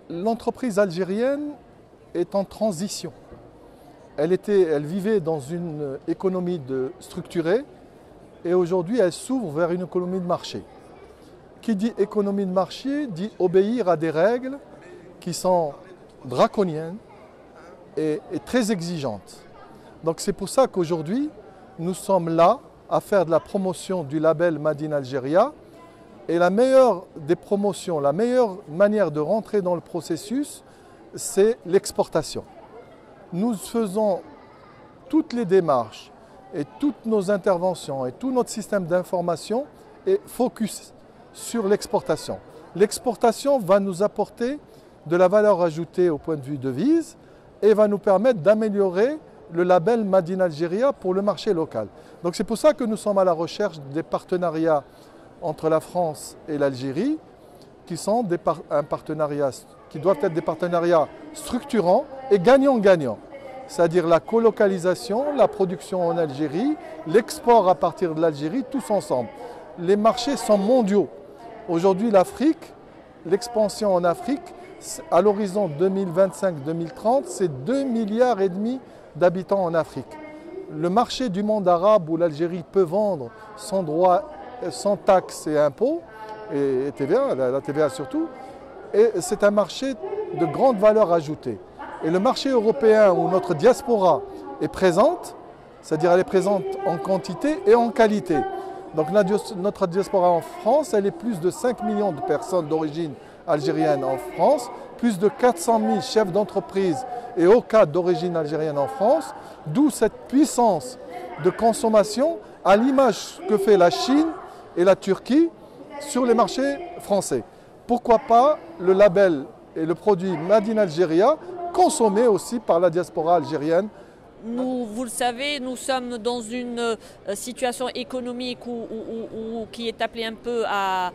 l'entreprise algérienne est en transition. Elle vivait dans une économie structurée et aujourd'hui elle s'ouvre vers une économie de marché. Qui dit économie de marché dit obéir à des règles qui sont draconiennes et très exigeantes. Donc c'est pour ça qu'aujourd'hui nous sommes là à faire de la promotion du label Made in Algeria. Et la meilleure des promotions, la meilleure manière de rentrer dans le processus, c'est l'exportation. Nous faisons toutes les démarches et toutes nos interventions et tout notre système d'information est focus sur l'exportation. L'exportation va nous apporter de la valeur ajoutée au point de vue devise et va nous permettre d'améliorer le label Made in Algeria pour le marché local. Donc c'est pour ça que nous sommes à la recherche des partenariats entre la France et l'Algérie, qui sont qui doivent être des partenariats structurants et gagnant-gagnant. C'est-à-dire la colocalisation, la production en Algérie, l'export à partir de l'Algérie, tous ensemble. Les marchés sont mondiaux. Aujourd'hui, l'Afrique, l'expansion en Afrique, à l'horizon 2025-2030, c'est 2,5 milliards d'habitants en Afrique. Le marché du monde arabe où l'Algérie peut vendre sans droit, sans taxes et impôts, et TVA, la TVA surtout, et c'est un marché de grande valeur ajoutée. Et le marché européen où notre diaspora est présente, c'est-à-dire elle est présente en quantité et en qualité. Donc notre diaspora en France, elle est plus de 5 millions de personnes d'origine algérienne en France, plus de 400 000 chefs d'entreprise et OCAD d'origine algérienne en France, d'où cette puissance de consommation à l'image que fait la Chine et la Turquie sur les marchés français. Pourquoi pas le label et le produit Made in Algeria consommé aussi par la diaspora algérienne? Vous le savez, nous sommes dans une situation économique qui est appelée un peu à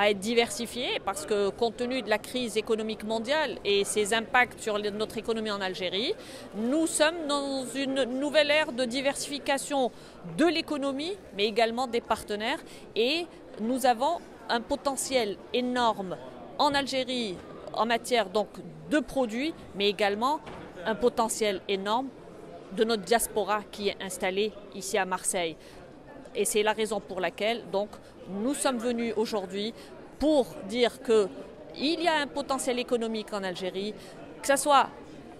être diversifiée parce que compte tenu de la crise économique mondiale et ses impacts sur notre économie en Algérie, nous sommes dans une nouvelle ère de diversification de l'économie mais également des partenaires et nous avons un potentiel énorme en Algérie en matière donc de produits mais également un potentiel énorme de notre diaspora qui est installée ici à Marseille. Et c'est la raison pour laquelle donc, nous sommes venus aujourd'hui pour dire qu'il y a un potentiel économique en Algérie, que ce soit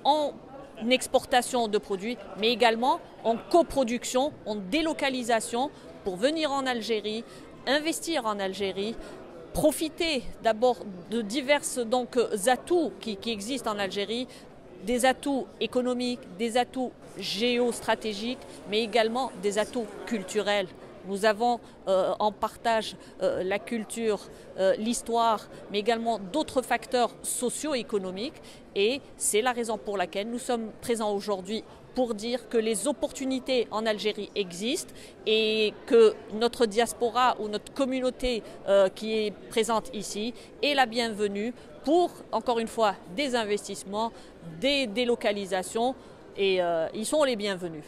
en exportation de produits, mais également en coproduction, en délocalisation, pour venir en Algérie, investir en Algérie, profiter d'abord de divers atouts qui existent en Algérie, des atouts économiques, des atouts géostratégiques, mais également des atouts culturels. Nous avons en partage la culture, l'histoire, mais également d'autres facteurs socio-économiques. Et c'est la raison pour laquelle nous sommes présents aujourd'hui pour dire que les opportunités en Algérie existent et que notre diaspora ou notre communauté qui est présente ici est la bienvenue pour, encore une fois, des investissements, des délocalisations et ils sont les bienvenus.